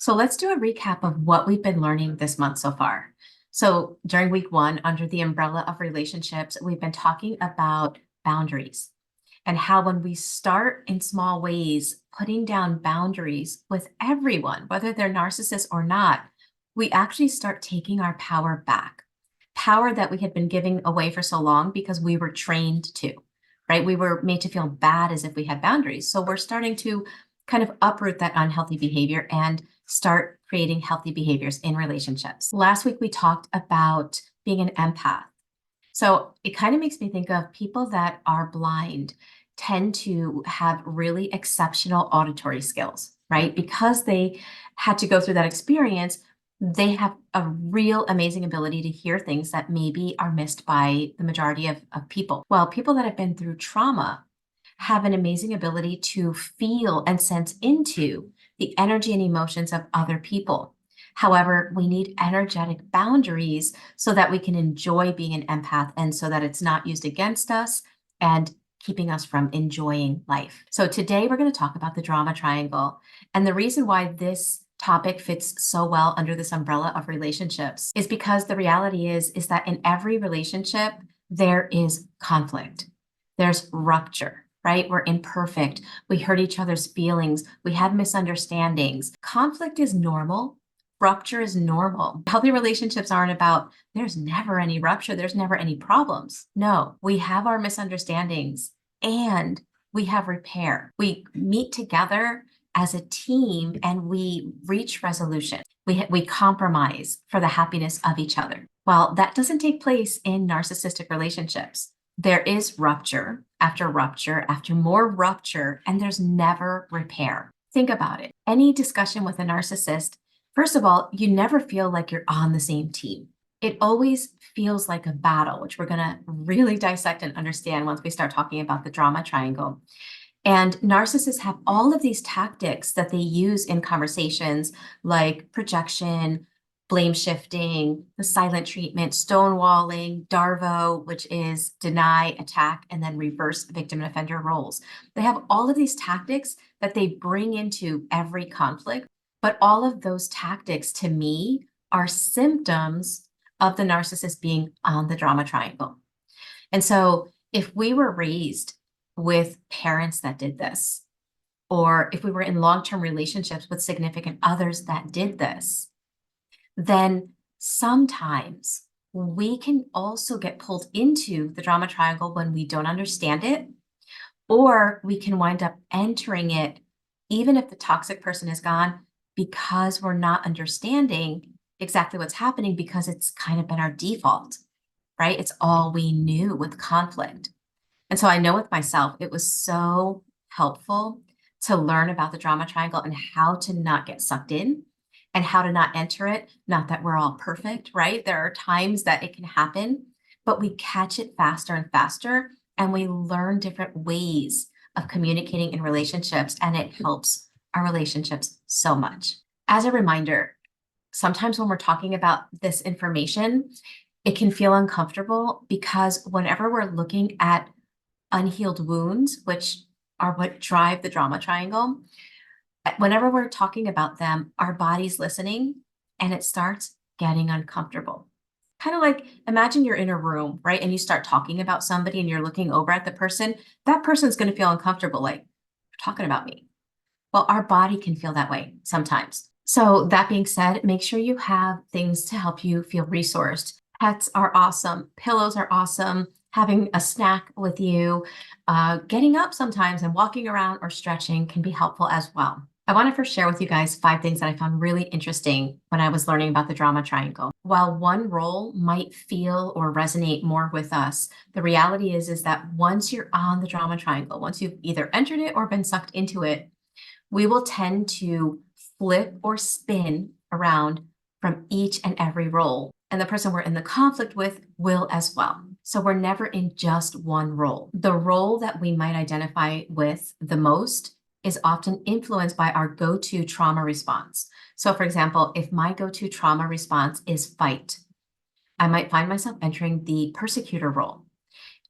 So let's do a recap of what we've been learning this month so far. So during week one, under the umbrella of relationships, we've been talking about boundaries and how when we start in small ways, putting down boundaries with everyone, whether they're narcissists or not, we actually start taking our power back. Power that we had been giving away for so long because we were trained to, right? We were made to feel bad as if we had boundaries. So we're starting to kind of uproot that unhealthy behavior and start creating healthy behaviors in relationships. Last week, we talked about being an empath. So it kind of makes me think of people that are blind tend to have really exceptional auditory skills, right? Because they had to go through that experience, they have a real amazing ability to hear things that maybe are missed by the majority of people. Well, people that have been through trauma have an amazing ability to feel and sense into the energy and emotions of other people. However, we need energetic boundaries so that we can enjoy being an empath and so that it's not used against us and keeping us from enjoying life. So today we're going to talk about the drama triangle. And the reason why this topic fits so well under this umbrella of relationships is because the reality is that in every relationship, there is conflict. There's rupture, right? We're imperfect. We hurt each other's feelings. We have misunderstandings. Conflict is normal. Rupture is normal. Healthy relationships aren't about there's never any rupture, there's never any problems. No, we have our misunderstandings and we have repair. We meet together as a team and we reach resolution. We compromise for the happiness of each other. Well, that doesn't take place in narcissistic relationships. There is rupture after more rupture, and there's never repair. Think about it. Any discussion with a narcissist, first of all, you never feel like you're on the same team. It always feels like a battle, which we're going to really dissect and understand once we start talking about the drama triangle. And narcissists have all of these tactics that they use in conversations like projection, blame shifting, the silent treatment, stonewalling, DARVO, which is deny, attack, and then reverse victim and offender roles. They have all of these tactics that they bring into every conflict, but all of those tactics to me are symptoms of the narcissist being on the drama triangle. And so if we were raised with parents that did this, or if we were in long-term relationships with significant others that did this, then sometimes we can also get pulled into the drama triangle when we don't understand it, or we can wind up entering it even if the toxic person is gone because we're not understanding exactly what's happening because it's kind of been our default, right? It's all we knew with conflict. And so I know with myself, it was so helpful to learn about the drama triangle and how to not get sucked in and how to not enter it. Not that we're all perfect, right? There are times that it can happen, but we catch it faster and faster, and we learn different ways of communicating in relationships, and it helps our relationships so much. As a reminder, sometimes when we're talking about this information, it can feel uncomfortable because whenever we're looking at unhealed wounds, which are what drive the drama triangle, whenever we're talking about them, our body's listening and it starts getting uncomfortable. Kind of like imagine you're in a room, right? And you start talking about somebody and you're looking over at the person, that person's going to feel uncomfortable, like, you're talking about me. Well, our body can feel that way sometimes. So that being said, make sure you have things to help you feel resourced. Pets are awesome. Pillows are awesome. Having a snack with you, getting up sometimes and walking around or stretching can be helpful as well. I want to first share with you guys 5 things that I found really interesting when I was learning about the drama triangle. While one role might feel or resonate more with us, the reality is that once you're on the drama triangle, once you've either entered it or been sucked into it, we will tend to flip or spin around from each and every role. And the person we're in the conflict with will as well. So we're never in just one role. The role that we might identify with the most is often influenced by our go-to trauma response. So for example, if my go-to trauma response is fight, I might find myself entering the persecutor role.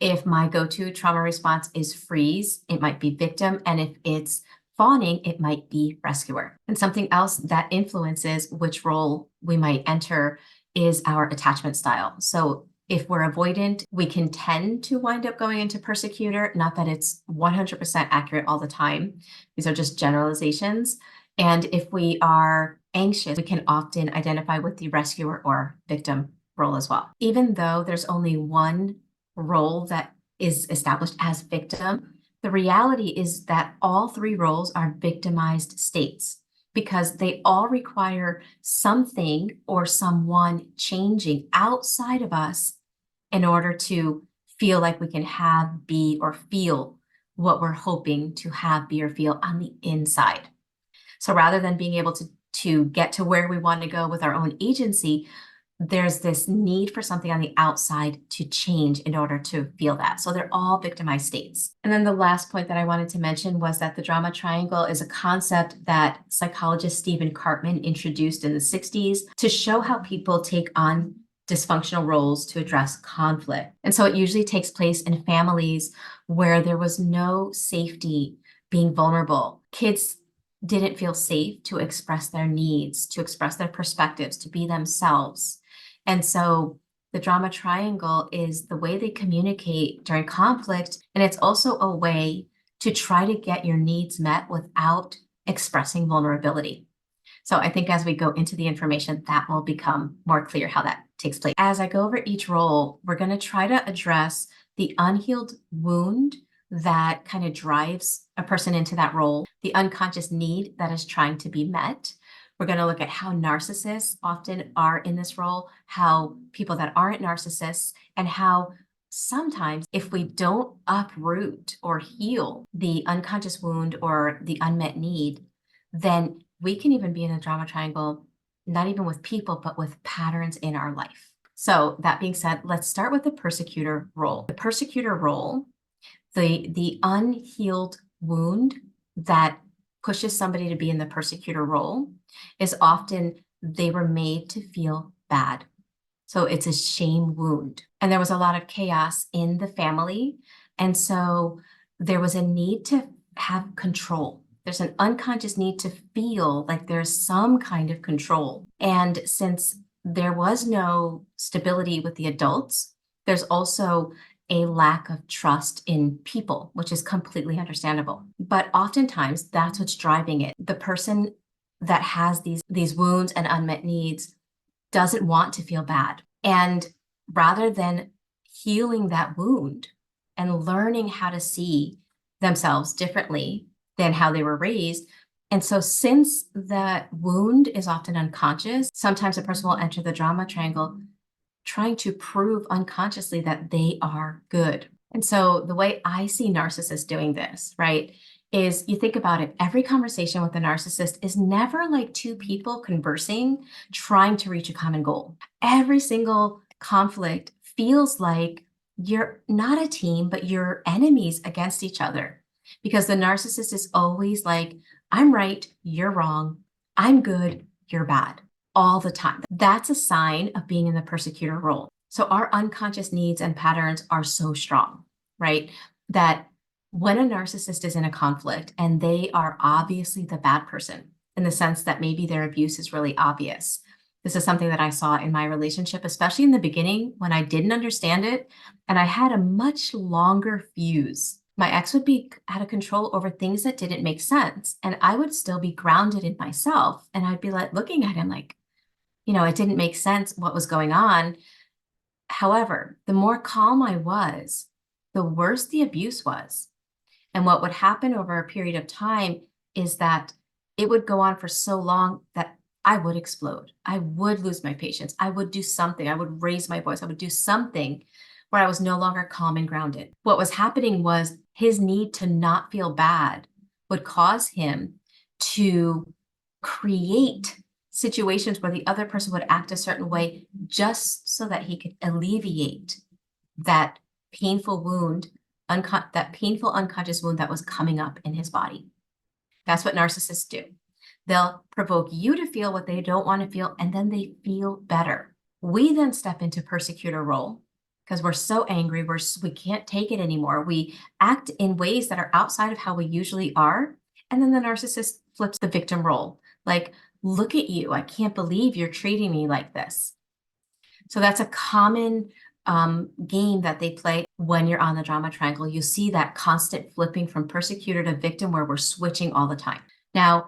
If my go-to trauma response is freeze, it might be victim. And if it's fawning, it might be rescuer. And something else that influences which role we might enter is our attachment style. So if we're avoidant, we can tend to wind up going into persecutor. Not that it's 100% accurate all the time. These are just generalizations. And if we are anxious, we can often identify with the rescuer or victim role as well. Even though there's only one role that is established as victim, the reality is that all three roles are victimized states because they all require something or someone changing outside of us in order to feel like we can have, be, or feel what we're hoping to have, be, or feel on the inside. So rather than being able to get to where we want to go with our own agency, there's this need for something on the outside to change in order to feel that. So they're all victimized states. And then the last point that I wanted to mention was that the drama triangle is a concept that psychologist Stephen Cartman introduced in the 60s to show how people take on dysfunctional roles to address conflict. And so it usually takes place in families where there was no safety being vulnerable. Kids didn't feel safe to express their needs, to express their perspectives, to be themselves. And so the drama triangle is the way they communicate during conflict. And it's also a way to try to get your needs met without expressing vulnerability. So I think as we go into the information, that will become more clear how that takes place. As I go over each role, we're going to try to address the unhealed wound that kind of drives a person into that role, the unconscious need that is trying to be met. We're going to look at how narcissists often are in this role, how people that aren't narcissists, and how sometimes if we don't uproot or heal the unconscious wound or the unmet need, then we can even be in a drama triangle, not even with people, but with patterns in our life. So that being said, let's start with the persecutor role. The persecutor role, the unhealed wound that pushes somebody to be in the persecutor role is often they were made to feel bad. So it's a shame wound. And there was a lot of chaos in the family. And so there was a need to have control. There's an unconscious need to feel like there's some kind of control. And since there was no stability with the adults, there's also a lack of trust in people, which is completely understandable. But oftentimes that's what's driving it. The person that has these wounds and unmet needs doesn't want to feel bad. And rather than healing that wound and learning how to see themselves differently than how they were raised. And so since that wound is often unconscious, sometimes a person will enter the drama triangle trying to prove unconsciously that they are good. And so the way I see narcissists doing this, right, is you think about it, every conversation with a narcissist is never like two people conversing, trying to reach a common goal. Every single conflict feels like you're not a team, but you're enemies against each other. Because the narcissist is always like, I'm right, you're wrong, I'm good, you're bad, all the time. That's a sign of being in the persecutor role. So our unconscious needs and patterns are so strong, right? That when a narcissist is in a conflict and they are obviously the bad person in the sense that maybe their abuse is really obvious. This is something that I saw in my relationship, especially in the beginning when I didn't understand it and I had a much longer fuse. My ex would be out of control over things that didn't make sense. And I would still be grounded in myself. And I'd be like looking at him like, it didn't make sense what was going on. However, the more calm I was, the worse the abuse was. And what would happen over a period of time is that it would go on for so long that I would explode. I would lose my patience. I would do something. I would raise my voice. I would do something where I was no longer calm and grounded. What was happening was his need to not feel bad would cause him to create situations where the other person would act a certain way just so that he could alleviate that painful wound, that painful unconscious wound that was coming up in his body. That's what narcissists do. They'll provoke you to feel what they don't want to feel, and then they feel better. We then step into persecutor role because we're so angry, we can't take it anymore. We act in ways that are outside of how we usually are, And then the narcissist flips the victim role. Like, look at you. I can't believe you're treating me like this. So that's a common game that they play when you're on the drama triangle. You see that constant flipping from persecutor to victim where we're switching all the time. Now,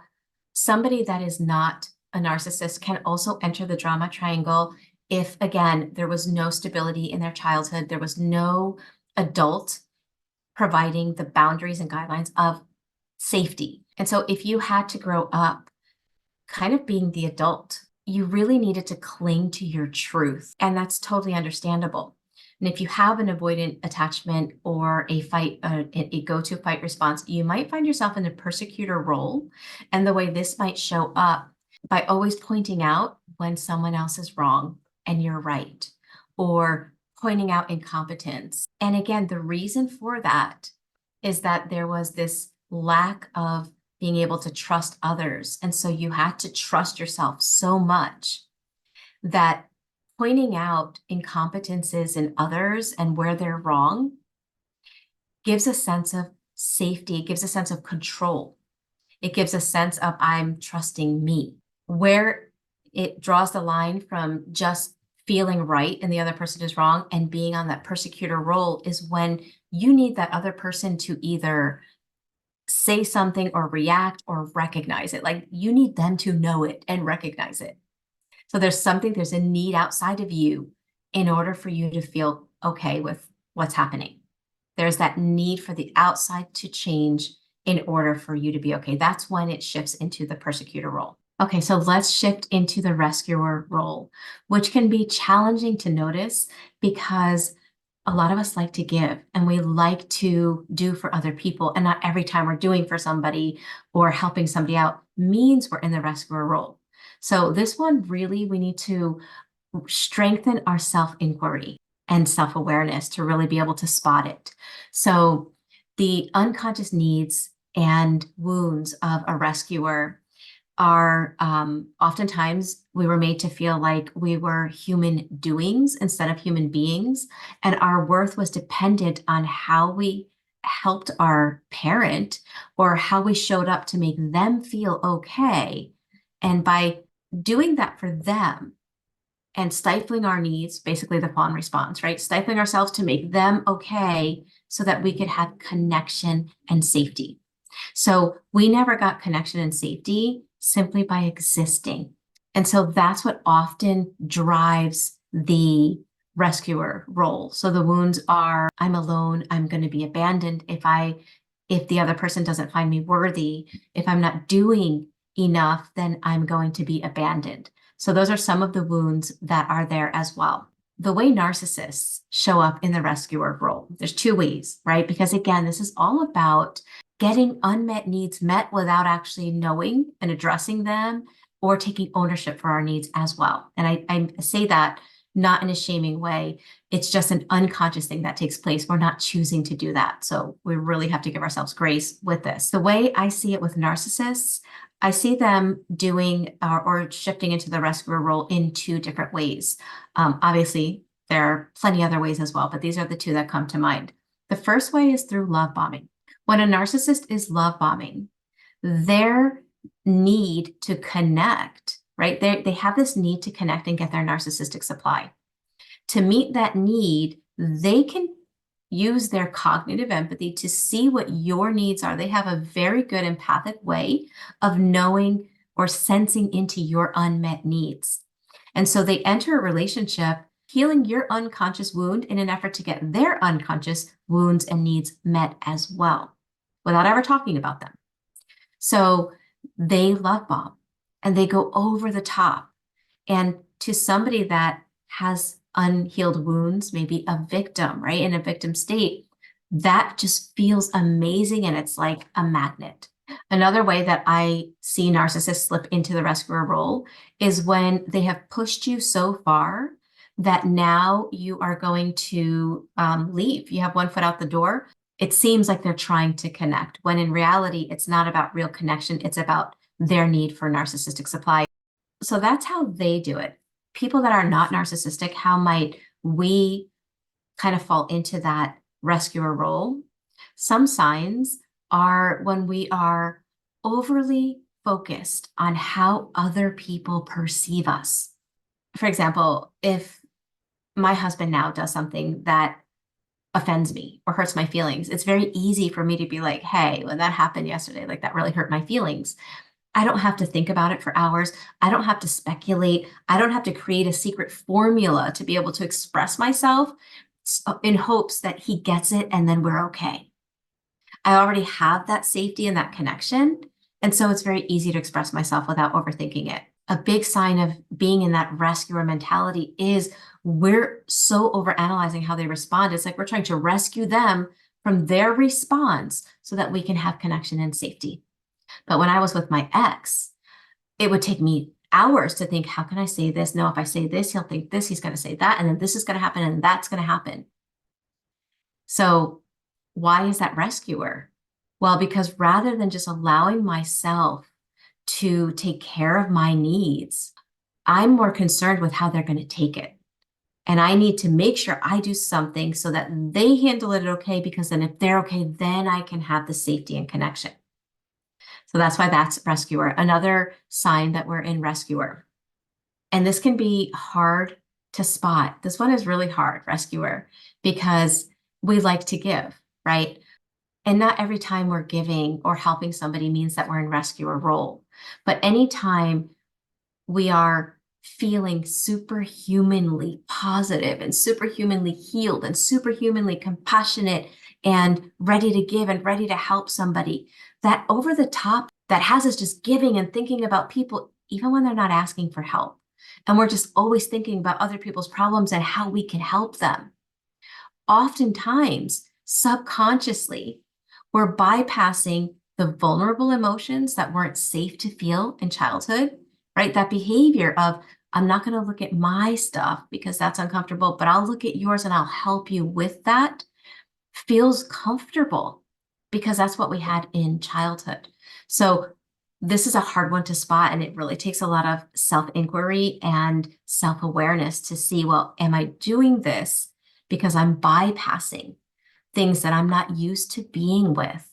somebody that is not a narcissist can also enter the drama triangle if, again, there was no stability in their childhood, there was no adult providing the boundaries and guidelines of safety. And so if you had to grow up kind of being the adult, you really needed to cling to your truth. And that's totally understandable. And if you have an avoidant attachment or a fight, a go-to fight response, you might find yourself in the persecutor role. And the way this might show up by always pointing out when someone else is wrong and you're right, or pointing out incompetence. And again, the reason for that is that there was this lack of being able to trust others. And so you had to trust yourself so much that pointing out incompetences in others and where they're wrong gives a sense of safety, it gives a sense of control. It gives a sense of I'm trusting me. Where it draws the line from just feeling right and the other person is wrong and being on that persecutor role is when you need that other person to either say something or react or recognize it. Like you need them to know it and recognize it. So there's a need outside of you in order for you to feel okay with what's happening. There's that need for the outside to change in order for you to be okay. That's when it shifts into the persecutor role. Okay, so let's shift into the rescuer role, which can be challenging to notice because a lot of us like to give and we like to do for other people. And not every time we're doing for somebody or helping somebody out means we're in the rescuer role. So this one really, we need to strengthen our self-inquiry and self-awareness to really be able to spot it. So the unconscious needs and wounds of a rescuer are oftentimes we were made to feel like we were human doings instead of human beings. And our worth was dependent on how we helped our parent or how we showed up to make them feel okay. And by doing that for them and stifling our needs, basically the fawn response, right? Stifling ourselves to make them okay so that we could have connection and safety. So we never got connection and safety simply by existing. And so that's what often drives the rescuer role. So the wounds are, I'm alone, I'm going to be abandoned if the other person doesn't find me worthy, if I'm not doing enough, then I'm going to be abandoned. So those are some of the wounds that are there as well. The way narcissists show up in the rescuer role, there's two ways, right? Because again, this is all about getting unmet needs met without actually knowing and addressing them or taking ownership for our needs as well. And I say that not in a shaming way. It's just an unconscious thing that takes place. We're not choosing to do that. So we really have to give ourselves grace with this. The way I see it with narcissists, I see them doing or shifting into the rescuer role in two different ways. Obviously, there are plenty other ways as well, but these are the two that come to mind. The first way is through love bombing. When a narcissist is love bombing, their need to connect, right? They have this need to connect and get their narcissistic supply. To meet that need, they can use their cognitive empathy to see what your needs are. They have a very good empathic way of knowing or sensing into your unmet needs. And so they enter a relationship healing your unconscious wound in an effort to get their unconscious wounds and needs met as well, without ever talking about them. So they love bomb and they go over the top. And to somebody that has unhealed wounds, maybe a victim, right? In a victim state, that just feels amazing. And it's like a magnet. Another way that I see narcissists slip into the rescuer role is when they have pushed you so far that now you are going to leave. You have one foot out the door. It seems like they're trying to connect, when in reality, it's not about real connection. It's about their need for narcissistic supply. So that's how they do it. People that are not narcissistic, how might we kind of fall into that rescuer role? Some signs are when we are overly focused on how other people perceive us. For example, if my husband now does something that offends me or hurts my feelings, it's very easy for me to be like, hey, when that happened yesterday, like that really hurt my feelings. I don't have to think about it for hours. I don't have to speculate. I don't have to create a secret formula to be able to express myself in hopes that he gets it and then we're okay. I already have that safety and that connection. And so it's very easy to express myself without overthinking it. A big sign of being in that rescuer mentality is we're so overanalyzing how they respond. It's like we're trying to rescue them from their response so that we can have connection and safety. But when I was with my ex, it would take me hours to think, how can I say this? No, if I say this, he'll think this, he's going to say that, and then this is going to happen, and that's going to happen. So why is that rescuer? Well, because rather than just allowing myself to take care of my needs, I'm more concerned with how they're going to take it. And I need to make sure I do something so that they handle it okay, because then if they're okay, then I can have the safety and connection. So that's why that's rescuer. Another sign that we're in rescuer. And this can be hard to spot. This one is really hard, rescuer, because we like to give, right? And not every time we're giving or helping somebody means that we're in rescuer role. But anytime we are feeling superhumanly positive and superhumanly healed and superhumanly compassionate and ready to give and ready to help somebody, that over the top that has us just giving and thinking about people, even when they're not asking for help. And we're just always thinking about other people's problems and how we can help them. Oftentimes, subconsciously, we're bypassing the vulnerable emotions that weren't safe to feel in childhood, right? That behavior of, I'm not going to look at my stuff because that's uncomfortable, but I'll look at yours and I'll help you with that, feels comfortable because that's what we had in childhood. So this is a hard one to spot, and it really takes a lot of self-inquiry and self-awareness to see, well, am I doing this because I'm bypassing things that I'm not used to being with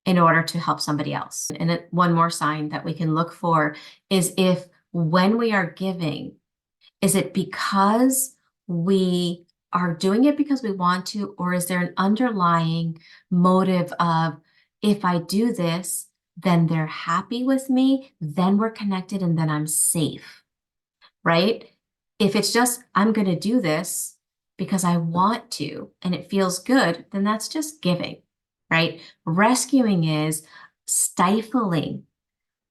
in order to help somebody else? And one more sign that we can look for is if when we are giving, is it because we are doing it because we want to, or is there an underlying motive of, if I do this, then they're happy with me, then we're connected, and then I'm safe, right? If it's just, I'm going to do this because I want to, and it feels good, then that's just giving, right? Rescuing is stifling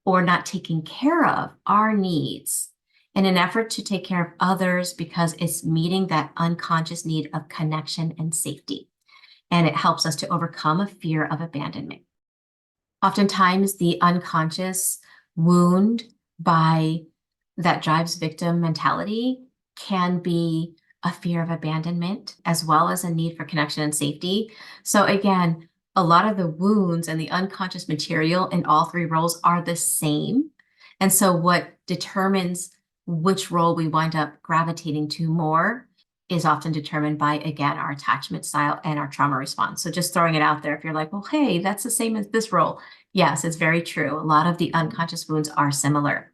or not taking care of our needs in an effort to take care of others because it's meeting that unconscious need of connection and safety. And it helps us to overcome a fear of abandonment. Oftentimes, the unconscious wound that drives victim mentality can be a fear of abandonment, as well as a need for connection and safety. So again, a lot of the wounds and the unconscious material in all three roles are the same. And so what determines which role we wind up gravitating to more is often determined by, again, our attachment style and our trauma response. So just throwing it out there, if you're like, well, hey, that's the same as this role. Yes, it's very true. A lot of the unconscious wounds are similar.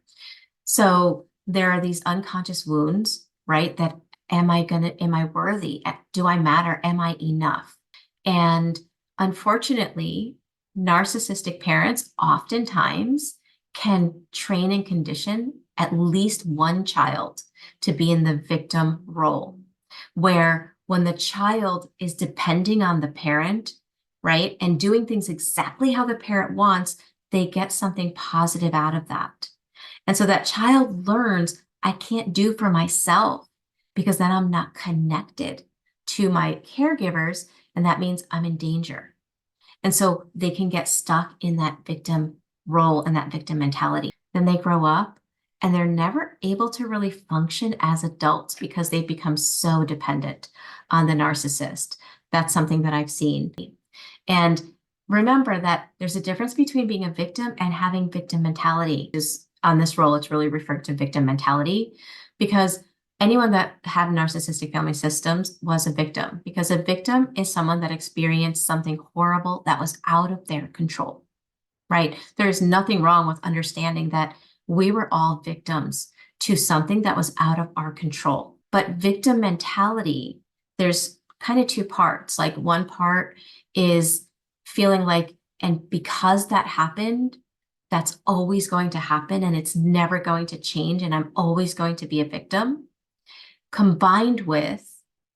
So there are these unconscious wounds, right? That am I worthy? Do I matter? Am I enough? And unfortunately, narcissistic parents oftentimes can train and condition at least one child to be in the victim role, where when the child is depending on the parent, right, and doing things exactly how the parent wants, they get something positive out of that. And so that child learns, I can't do for myself because then I'm not connected to my caregivers, and that means I'm in danger. And so they can get stuck in that victim role and that victim mentality. Then they grow up and they're never able to really function as adults because they've become so dependent on the narcissist. That's something that I've seen. And remember that there's a difference between being a victim and having victim mentality. On this role, it's really referred to victim mentality, because anyone that had narcissistic family systems was a victim, because a victim is someone that experienced something horrible that was out of their control. right? There's nothing wrong with understanding that we were all victims to something that was out of our control. But victim mentality, there's kind of two parts. Like one part is feeling like, and because that happened, that's always going to happen and it's never going to change, and I'm always going to be a victim, combined with,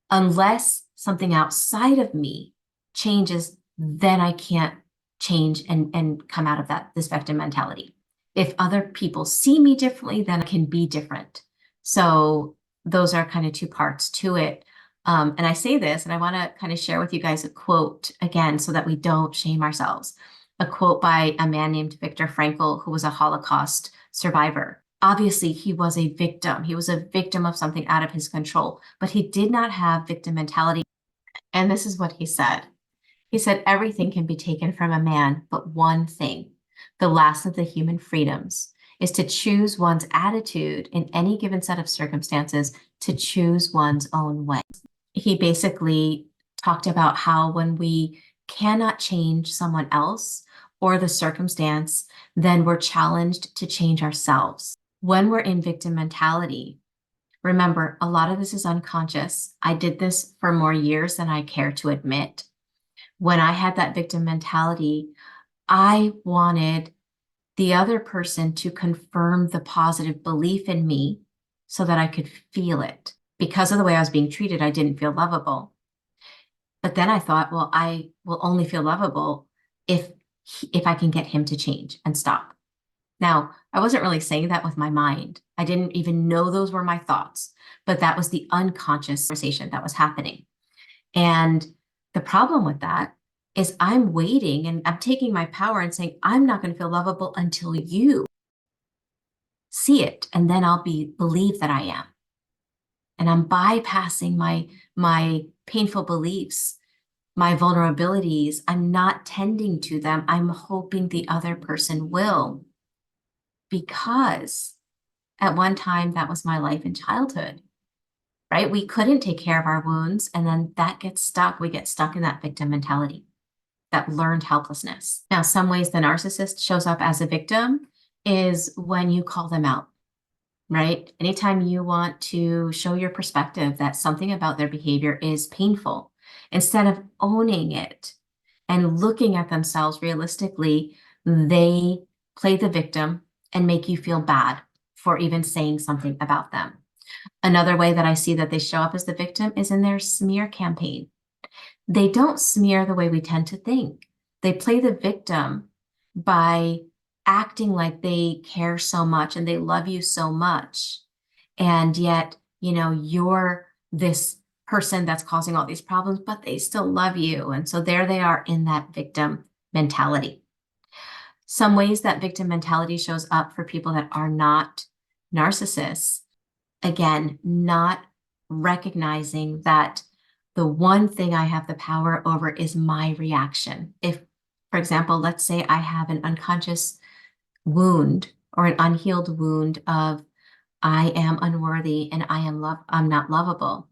unless something outside of me changes, then I can't change and come out of this victim mentality. If other people see me differently, then I can be different. So those are kind of two parts to it. And I say this, and I want to kind of share with you guys a quote again, so that we don't shame ourselves. A quote by a man named Viktor Frankl, who was a Holocaust survivor. Obviously, he was a victim. He was a victim of something out of his control, but he did not have victim mentality. And this is what he said. He said, everything can be taken from a man, but one thing, the last of the human freedoms, is to choose one's attitude in any given set of circumstances, to choose one's own way. He basically talked about how when we cannot change someone else or the circumstance, then we're challenged to change ourselves. When we're in victim mentality, remember, a lot of this is unconscious. I did this for more years than I care to admit. When I had that victim mentality, I wanted the other person to confirm the positive belief in me so that I could feel it. Because of the way I was being treated, I didn't feel lovable. But then I thought, well, I will only feel lovable if I can get him to change and stop. Now, I wasn't really saying that with my mind. I didn't even know those were my thoughts, but that was the unconscious conversation that was happening. And the problem with that is I'm waiting and I'm taking my power and saying, I'm not going to feel lovable until you see it. And then I'll believe that I am. And I'm bypassing my painful beliefs, my vulnerabilities. I'm not tending to them. I'm hoping the other person will, because at one time that was my life in childhood, right? We couldn't take care of our wounds, and then that gets stuck. We get stuck in that victim mentality, that learned helplessness. Now, some ways the narcissist shows up as a victim is when you call them out, right? Anytime you want to show your perspective that something about their behavior is painful, instead of owning it and looking at themselves realistically, they play the victim and make you feel bad for even saying something about them. Another way that I see that they show up as the victim is in their smear campaign. They don't smear the way we tend to think. They play the victim by acting like they care so much and they love you so much. And yet, you're this person that's causing all these problems, but they still love you. And so there they are in that victim mentality. Some ways that victim mentality shows up for people that are not narcissists, again, not recognizing that the one thing I have the power over is my reaction. If, for example, let's say I have an unconscious wound or an unhealed wound of I am unworthy and I'm not lovable.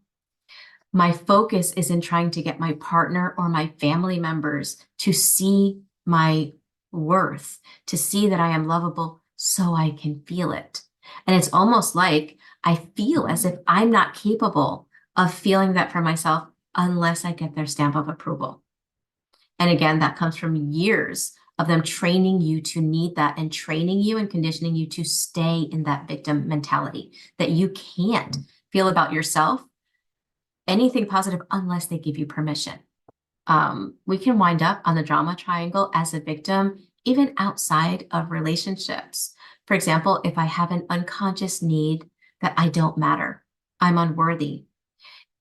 My focus is in trying to get my partner or my family members to see my worth, to see that I am lovable so I can feel it. And it's almost like I feel as if I'm not capable of feeling that for myself unless I get their stamp of approval. And again, that comes from years of them training you to need that and training you and conditioning you to stay in that victim mentality, that you can't feel about yourself anything positive unless they give you permission. We can wind up on the drama triangle as a victim, even outside of relationships. For example, if I have an unconscious need that I don't matter, I'm unworthy,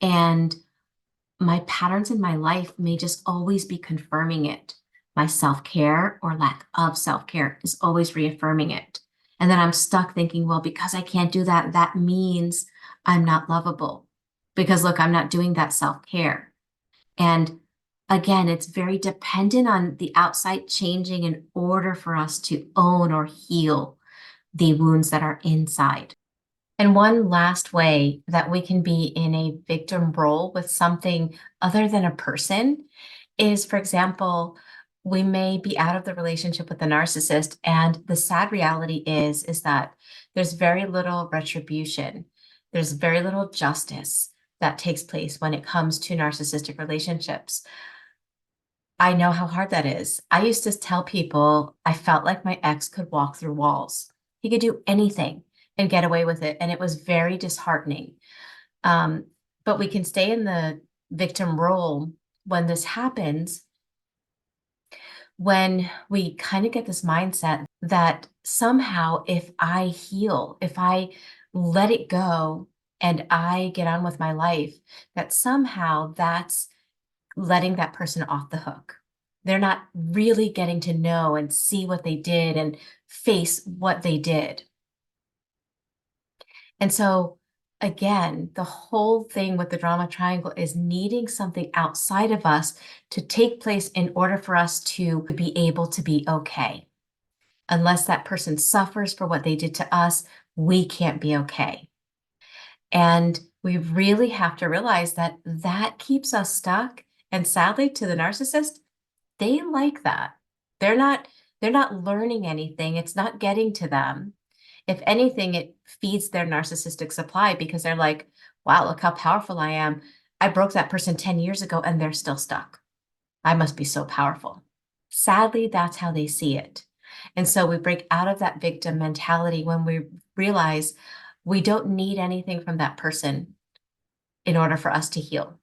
and my patterns in my life may just always be confirming it. My self-care or lack of self-care is always reaffirming it. And then I'm stuck thinking, well, because I can't do that, that means I'm not lovable. Because look, I'm not doing that self-care. And again, it's very dependent on the outside changing in order for us to own or heal the wounds that are inside. And one last way that we can be in a victim role with something other than a person is, for example, we may be out of the relationship with the narcissist, and the sad reality is that there's very little retribution. There's very little justice that takes place when it comes to narcissistic relationships. I know how hard that is. I used to tell people I felt like my ex could walk through walls. He could do anything and get away with it, and it was very disheartening. Um, but we can stay in the victim role when this happens, when we kind of get this mindset that somehow if I heal, if I let it go and I get on with my life, that somehow that's letting that person off the hook. They're not really getting to know and see what they did and face what they did. And so, again, the whole thing with the drama triangle is needing something outside of us to take place in order for us to be able to be okay. Unless that person suffers for what they did to us, we can't be okay. And we really have to realize that that keeps us stuck. And sadly, to the narcissist, they like that. They're not learning anything. It's not getting to them. If anything, it feeds their narcissistic supply because they're like, wow, look how powerful I am. I broke that person 10 years ago and they're still stuck. I must be so powerful. Sadly, that's how they see it. And so we break out of that victim mentality when we realize we don't need anything from that person in order for us to heal.